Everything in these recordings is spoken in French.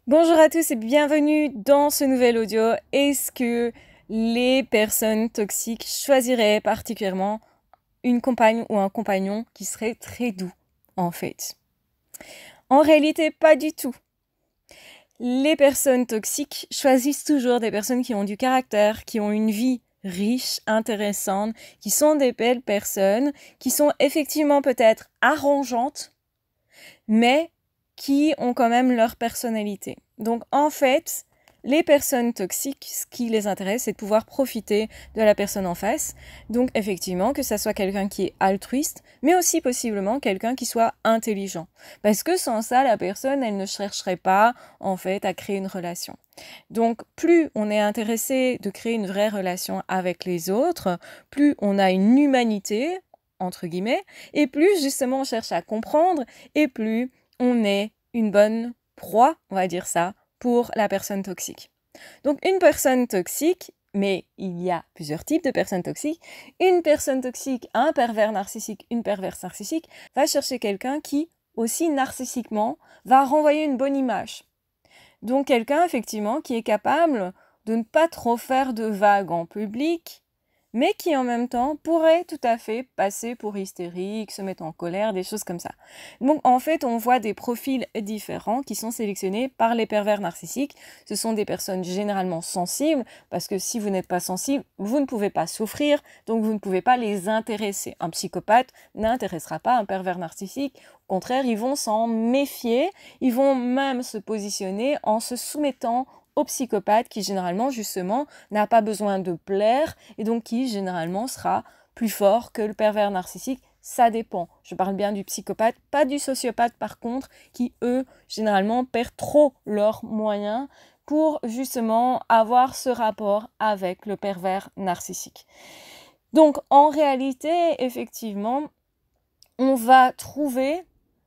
Bonjour à tous et bienvenue dans ce nouvel audio. Est-ce que les personnes toxiques choisiraient particulièrement une compagne ou un compagnon qui serait très doux, en fait? En réalité, pas du tout. Les personnes toxiques choisissent toujours des personnes qui ont du caractère, qui ont une vie riche, intéressante, qui sont des belles personnes, qui sont effectivement peut-être arrangeantes, mais qui ont quand même leur personnalité. Donc en fait, les personnes toxiques, ce qui les intéresse, c'est de pouvoir profiter de la personne en face. Donc effectivement, que ça soit quelqu'un qui est altruiste, mais aussi possiblement quelqu'un qui soit intelligent. Parce que sans ça, la personne, elle ne chercherait pas en fait à créer une relation. Donc plus on est intéressé de créer une vraie relation avec les autres, plus on a une humanité, entre guillemets, et plus justement on cherche à comprendre, et plus on est une bonne proie, on va dire ça, pour la personne toxique. Donc une personne toxique, mais il y a plusieurs types de personnes toxiques, une personne toxique, un pervers narcissique, une perverse narcissique, va chercher quelqu'un qui, aussi narcissiquement, va renvoyer une bonne image. Donc quelqu'un, effectivement, qui est capable de ne pas trop faire de vagues en public, mais qui en même temps pourrait tout à fait passer pour hystérique, se mettre en colère, des choses comme ça. Donc en fait, on voit des profils différents qui sont sélectionnés par les pervers narcissiques. Ce sont des personnes généralement sensibles, parce que si vous n'êtes pas sensible, vous ne pouvez pas souffrir, donc vous ne pouvez pas les intéresser. Un psychopathe n'intéressera pas un pervers narcissique. Au contraire, ils vont s'en méfier, ils vont même se positionner en se soumettant au psychopathe qui généralement justement n'a pas besoin de plaire et donc qui généralement sera plus fort que le pervers narcissique. Ça dépend. Je parle bien du psychopathe, pas du sociopathe par contre, qui eux généralement perdent trop leurs moyens pour justement avoir ce rapport avec le pervers narcissique. Donc en réalité, effectivement, on va trouver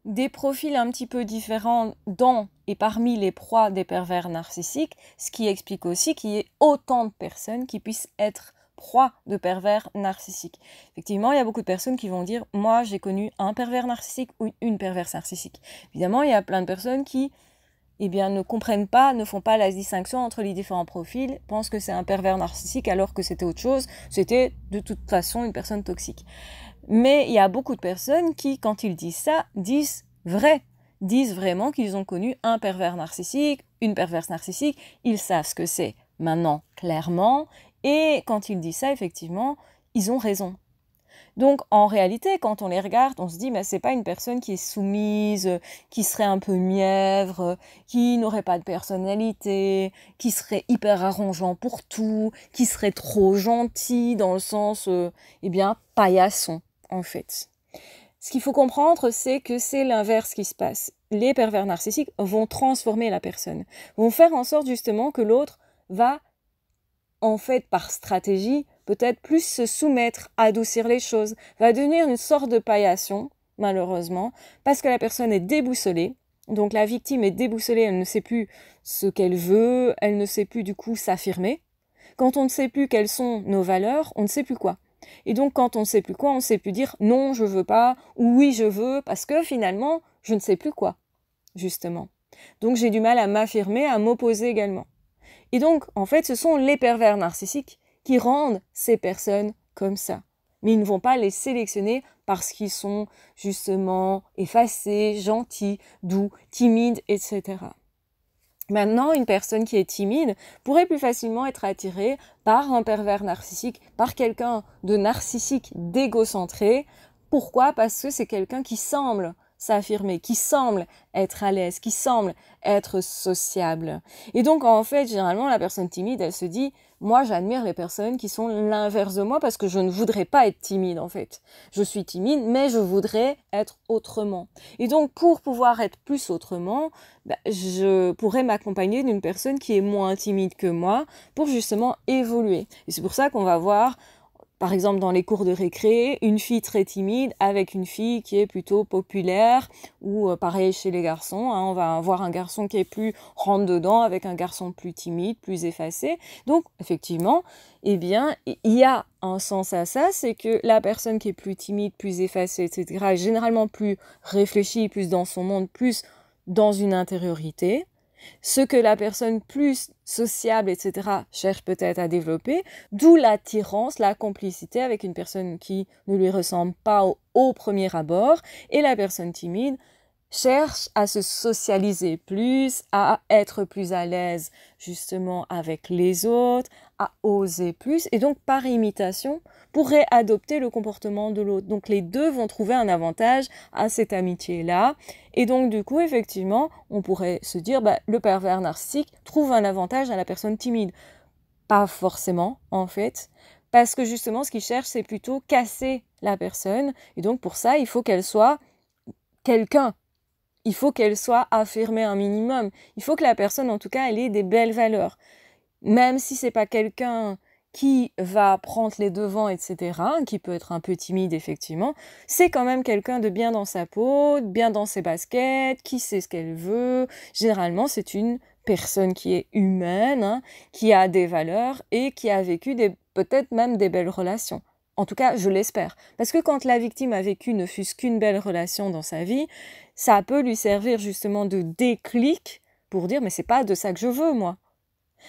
des profils un petit peu différents dans et parmi les proies des pervers narcissiques, ce qui explique aussi qu'il y ait autant de personnes qui puissent être proies de pervers narcissiques. Effectivement, il y a beaucoup de personnes qui vont dire « moi, j'ai connu un pervers narcissique ou une perverse narcissique ». Évidemment, il y a plein de personnes qui ne comprennent pas, ne font pas la distinction entre les différents profils, pensent que c'est un pervers narcissique alors que c'était autre chose, c'était de toute façon une personne toxique. Mais il y a beaucoup de personnes qui, quand ils disent ça, disent vraiment qu'ils ont connu un pervers narcissique, une perverse narcissique, ils savent ce que c'est maintenant clairement, et quand ils disent ça, effectivement, ils ont raison. Donc en réalité, quand on les regarde, on se dit mais c'est pas une personne qui est soumise, qui serait un peu mièvre, qui n'aurait pas de personnalité, qui serait hyper arrangeant pour tout, qui serait trop gentil dans le sens paillasson en fait. Ce qu'il faut comprendre, c'est que c'est l'inverse qui se passe. Les pervers narcissiques vont transformer la personne, vont faire en sorte justement que l'autre va, en fait, par stratégie, peut-être plus se soumettre, adoucir les choses, va devenir une sorte de paillasson, malheureusement, parce que la personne est déboussolée. Donc la victime est déboussolée, elle ne sait plus ce qu'elle veut, elle ne sait plus du coup s'affirmer. Quand on ne sait plus quelles sont nos valeurs, on ne sait plus quoi. Et donc quand on ne sait plus quoi, on ne sait plus dire non, je veux pas, ou oui, je veux, parce que finalement, je ne sais plus quoi, justement. Donc j'ai du mal à m'affirmer, à m'opposer également. Et donc, en fait, ce sont les pervers narcissiques qui rendent ces personnes comme ça. Mais ils ne vont pas les sélectionner parce qu'ils sont justement effacés, gentils, doux, timides, etc. Maintenant, une personne qui est timide pourrait plus facilement être attirée par un pervers narcissique, par quelqu'un de narcissique, d'égocentré. Pourquoi ? Parce que c'est quelqu'un qui semble s'affirmer, qui semble être à l'aise, qui semble être sociable. Et donc, en fait, généralement, la personne timide, elle se dit « Moi, j'admire les personnes qui sont l'inverse de moi parce que je ne voudrais pas être timide, en fait. Je suis timide, mais je voudrais être autrement. » Et donc, pour pouvoir être plus autrement, je pourrais m'accompagner d'une personne qui est moins timide que moi pour justement évoluer. Et c'est pour ça qu'on va voir, par exemple dans les cours de récré, une fille très timide avec une fille qui est plutôt populaire, ou pareil chez les garçons, on va avoir un garçon qui est plus rentre-dedans avec un garçon plus timide, plus effacé. Donc effectivement, il y a un sens à ça, c'est que la personne qui est plus timide, plus effacée, etc., est généralement plus réfléchie, plus dans son monde, plus dans une intériorité. ce que la personne plus sociable, etc., cherche peut-être à développer, d'où l'attirance, la complicité avec une personne qui ne lui ressemble pas au premier abord, et la personne timide cherche à se socialiser plus, à être plus à l'aise justement avec les autres, à oser plus, et donc par imitation pourrait adopter le comportement de l'autre. Donc les deux vont trouver un avantage à cette amitié-là, et donc du coup effectivement on pourrait se dire le pervers narcissique trouve un avantage à la personne timide. Pas forcément en fait, parce que justement ce qu'il cherche c'est plutôt casser la personne, et donc pour ça il faut qu'elle soit quelqu'un. Il faut qu'elle soit affirmée un minimum. Il faut que la personne, en tout cas, elle ait des belles valeurs. Même si c'est pas quelqu'un qui va prendre les devants, etc., qui peut être un peu timide, effectivement, c'est quand même quelqu'un de bien dans sa peau, bien dans ses baskets, qui sait ce qu'elle veut. Généralement, c'est une personne qui est humaine, qui a des valeurs et qui a vécu peut-être même des belles relations. En tout cas, je l'espère. Parce que quand la victime a vécu ne fût-ce qu'une belle relation dans sa vie, ça peut lui servir justement de déclic pour dire mais c'est pas de ça que je veux moi.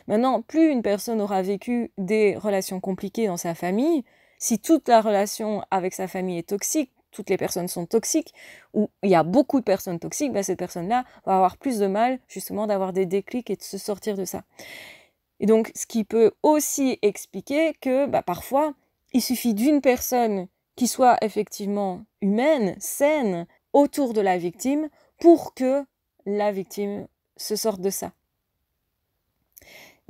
Maintenant, plus une personne aura vécu des relations compliquées dans sa famille, si toute la relation avec sa famille est toxique, toutes les personnes sont toxiques, ou il y a beaucoup de personnes toxiques, cette personne-là va avoir plus de mal justement d'avoir des déclics et de se sortir de ça. Et donc, ce qui peut aussi expliquer que parfois, il suffit d'une personne qui soit effectivement humaine, saine, autour de la victime, pour que la victime se sorte de ça.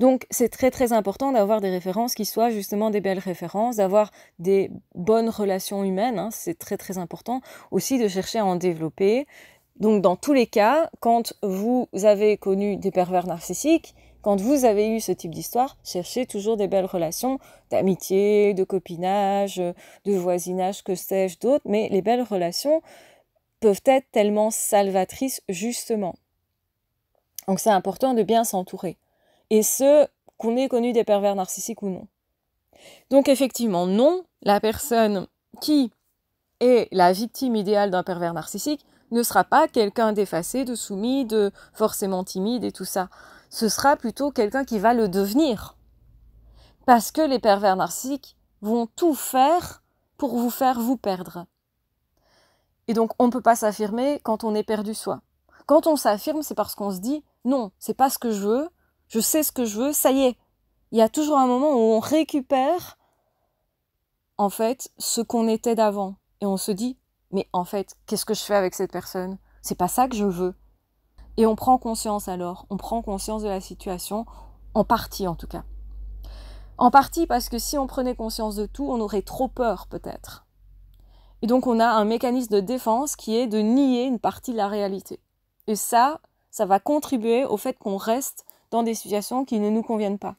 Donc, c'est très très important d'avoir des références qui soient justement des belles références, d'avoir des bonnes relations humaines, c'est très très important. Aussi de chercher à en développer. Donc, dans tous les cas, quand vous avez connu des pervers narcissiques, quand vous avez eu ce type d'histoire, cherchez toujours des belles relations d'amitié, de copinage, de voisinage, que sais-je d'autres, mais les belles relations peuvent être tellement salvatrices justement. Donc c'est important de bien s'entourer. Et qu'on ait connu des pervers narcissiques ou non. Donc effectivement, non, la personne qui est la victime idéale d'un pervers narcissique ne sera pas quelqu'un d'effacé, de soumis, de forcément timide et tout ça. Ce sera plutôt quelqu'un qui va le devenir. Parce que les pervers narcissiques vont tout faire pour vous faire vous perdre. Et donc on ne peut pas s'affirmer quand on est perdu soi. Quand on s'affirme, c'est parce qu'on se dit « Non, c'est pas ce que je veux, je sais ce que je veux, ça y est ». Il y a toujours un moment où on récupère en fait ce qu'on était d'avant. Et on se dit « Mais en fait, qu'est-ce que je fais avec cette personne ? C'est pas ça que je veux ». Et on prend conscience alors, on prend conscience de la situation, en partie en tout cas. En partie parce que si on prenait conscience de tout, on aurait trop peur peut-être. Et donc on a un mécanisme de défense qui est de nier une partie de la réalité. Et ça va contribuer au fait qu'on reste dans des situations qui ne nous conviennent pas.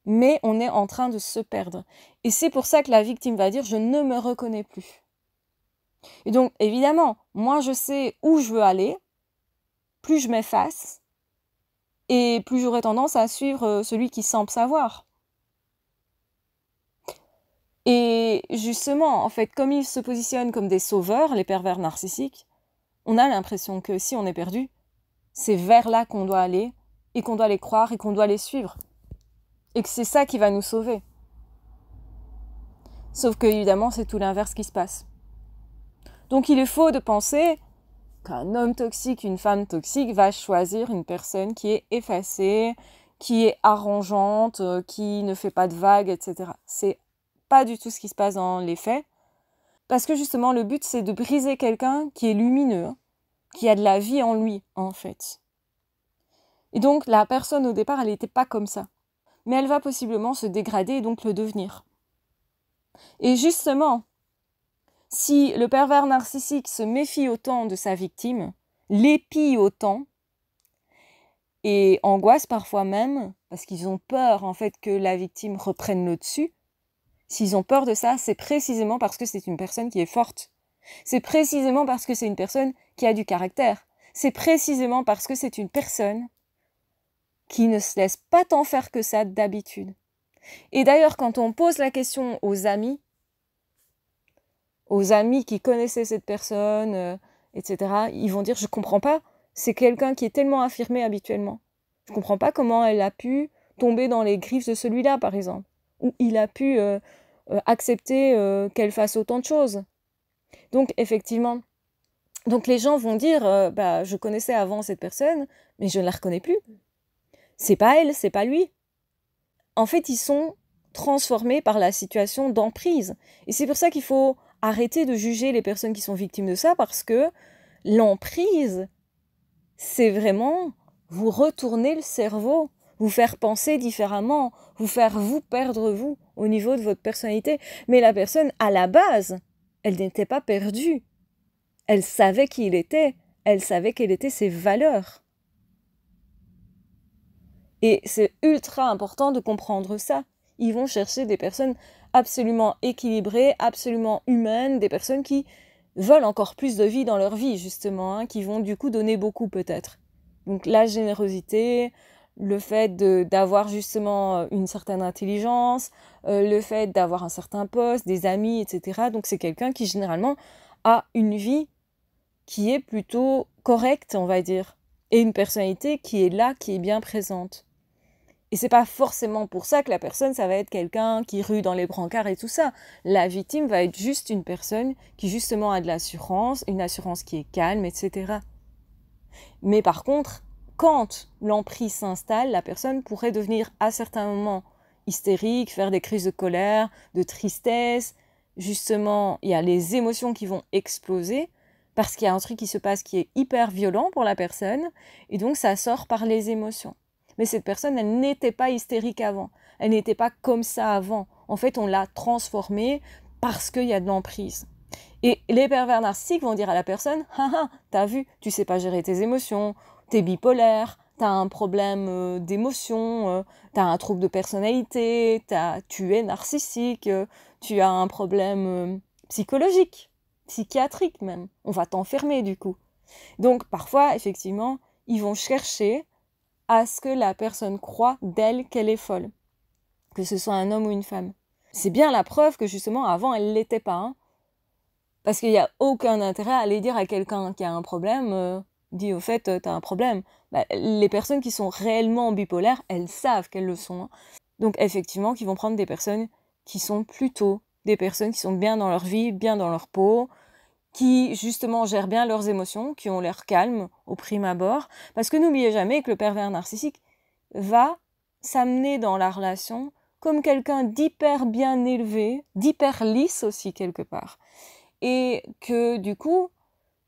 Mais on est en train de se perdre. Et c'est pour ça que la victime va dire « je ne me reconnais plus ». Et donc évidemment, moi je sais où je veux aller, plus je m'efface, et plus j'aurai tendance à suivre celui qui semble savoir. Et justement, en fait, comme ils se positionnent comme des sauveurs, les pervers narcissiques, on a l'impression que si on est perdu, c'est vers là qu'on doit aller, et qu'on doit les croire, et qu'on doit les suivre. Et que c'est ça qui va nous sauver. Sauf que, évidemment, c'est tout l'inverse qui se passe. Donc il est faux de penser qu'un homme toxique, une femme toxique va choisir une personne qui est effacée, qui est arrangeante, qui ne fait pas de vagues, etc. C'est pas du tout ce qui se passe dans les faits. Parce que justement, le but, c'est de briser quelqu'un qui est lumineux, qui a de la vie en lui, en fait. Et donc, la personne, au départ, elle n'était pas comme ça. Mais elle va possiblement se dégrader et donc le devenir. Et justement, si le pervers narcissique se méfie autant de sa victime, l'épie autant, et angoisse parfois même, parce qu'ils ont peur en fait que la victime reprenne le dessus, s'ils ont peur de ça, c'est précisément parce que c'est une personne qui est forte. C'est précisément parce que c'est une personne qui a du caractère. C'est précisément parce que c'est une personne qui ne se laisse pas tant faire que ça d'habitude. Et d'ailleurs, quand on pose la question aux amis qui connaissaient cette personne, etc., ils vont dire « je comprends pas, c'est quelqu'un qui est tellement affirmé habituellement. Je comprends pas comment elle a pu tomber dans les griffes de celui-là, par exemple. Ou il a pu accepter qu'elle fasse autant de choses. Donc, effectivement, donc les gens vont dire, je connaissais avant cette personne, mais je ne la reconnais plus. C'est pas elle, c'est pas lui. En fait, ils sont transformés par la situation d'emprise. Et c'est pour ça qu'il faut arrêter de juger les personnes qui sont victimes de ça, parce que l'emprise, c'est vraiment vous retourner le cerveau, vous faire penser différemment, vous faire vous perdre vous au niveau de votre personnalité. Mais la personne, à la base, elle n'était pas perdue. Elle savait qui il était, elle savait quelles étaient ses valeurs. Et c'est ultra important de comprendre ça. Ils vont chercher des personnes absolument équilibrées, absolument humaines, des personnes qui veulent encore plus de vie dans leur vie, justement, hein, qui vont du coup donner beaucoup peut-être. Donc la générosité, le fait d'avoir justement une certaine intelligence, le fait d'avoir un certain poste, des amis, etc. Donc c'est quelqu'un qui généralement a une vie qui est plutôt correcte, on va dire, et une personnalité qui est là, qui est bien présente. Et c'est pas forcément pour ça que la personne, ça va être quelqu'un qui rue dans les brancards et tout ça. La victime va être juste une personne qui justement a de l'assurance, une assurance qui est calme, etc. Mais par contre, quand l'emprise s'installe, la personne pourrait devenir à certains moments hystérique, faire des crises de colère, de tristesse. Justement, il y a les émotions qui vont exploser parce qu'il y a un truc qui se passe qui est hyper violent pour la personne et donc ça sort par les émotions. Mais cette personne, elle n'était pas hystérique avant. Elle n'était pas comme ça avant. En fait, on l'a transformée parce qu'il y a de l'emprise. Et les pervers narcissiques vont dire à la personne, « Ah, t'as vu, tu sais pas gérer tes émotions, t'es bipolaire, t'as un problème d'émotion, t'as un trouble de personnalité, tu es narcissique, tu as un problème psychologique, psychiatrique même. On va t'enfermer du coup. » Donc parfois, effectivement, ils vont chercher à ce que la personne croit d'elle qu'elle est folle, que ce soit un homme ou une femme. C'est bien la preuve que justement avant elle l'était pas, hein. Parce qu'il n'y a aucun intérêt à aller dire à quelqu'un qui a un problème, dis au fait t'as un problème. Les personnes qui sont réellement bipolaires, elles savent qu'elles le sont, hein. Donc effectivement, qu'ils vont prendre des personnes qui sont plutôt des personnes qui sont bien dans leur vie, bien dans leur peau, qui justement gèrent bien leurs émotions, qui ont l'air calmes au prime abord. Parce que n'oubliez jamais que le pervers narcissique va s'amener dans la relation comme quelqu'un d'hyper bien élevé, d'hyper lisse aussi quelque part. Et que du coup,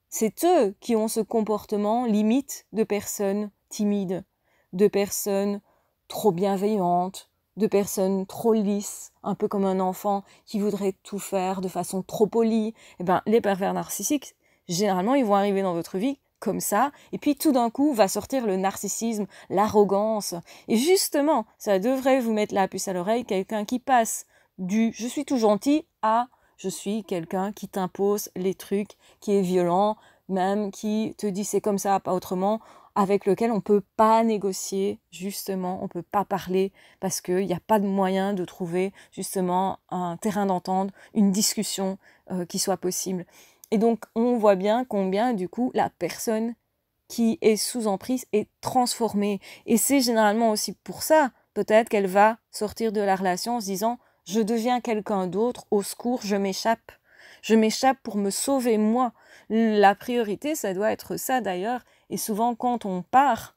c'est eux qui ont ce comportement limite de personnes timides, de personnes trop bienveillantes, de personnes trop lisses, un peu comme un enfant qui voudrait tout faire de façon trop polie. Eh ben, les pervers narcissiques, généralement, ils vont arriver dans votre vie comme ça, et puis tout d'un coup va sortir le narcissisme, l'arrogance. Et justement, ça devrait vous mettre la puce à l'oreille, quelqu'un qui passe du « je suis tout gentil » à « je suis quelqu'un qui t'impose les trucs, qui est violent », même qui te dit « c'est comme ça, pas autrement », avec lequel on ne peut pas négocier, justement, on ne peut pas parler, parce qu'il n'y a pas de moyen de trouver, justement, un terrain d'entente, une discussion qui soit possible. Et donc, on voit bien combien, du coup, la personne qui est sous emprise est transformée. Et c'est généralement aussi pour ça, peut-être qu'elle va sortir de la relation en se disant « je deviens quelqu'un d'autre, au secours, je m'échappe. Je m'échappe pour me sauver moi. » La priorité, ça doit être ça d'ailleurs. Et souvent, quand on part,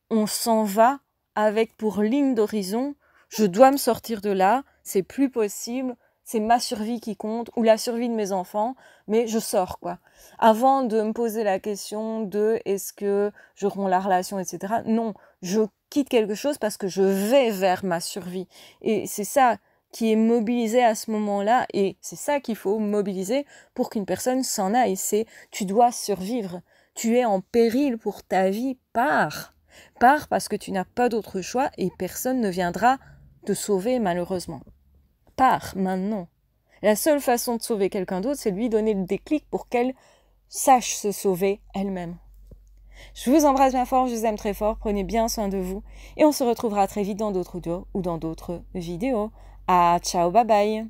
on s'en va avec pour ligne d'horizon « je dois me sortir de là, c'est plus possible, c'est ma survie qui compte, ou la survie de mes enfants, mais je sors, quoi. » Avant de me poser la question de « est-ce que je romps la relation, etc. » Non, je quitte quelque chose parce que je vais vers ma survie. Et c'est ça qui est mobilisé à ce moment-là, et c'est ça qu'il faut mobiliser pour qu'une personne s'en aille. C'est « tu dois survivre, tu es en péril pour ta vie, pars. Pars parce que tu n'as pas d'autre choix et personne ne viendra te sauver malheureusement. Pars maintenant. » La seule façon de sauver quelqu'un d'autre, c'est de lui donner le déclic pour qu'elle sache se sauver elle-même. Je vous embrasse bien fort, je vous aime très fort, prenez bien soin de vous et on se retrouvera très vite dans d'autres audios ou dans d'autres vidéos. Ah, ciao, bye bye.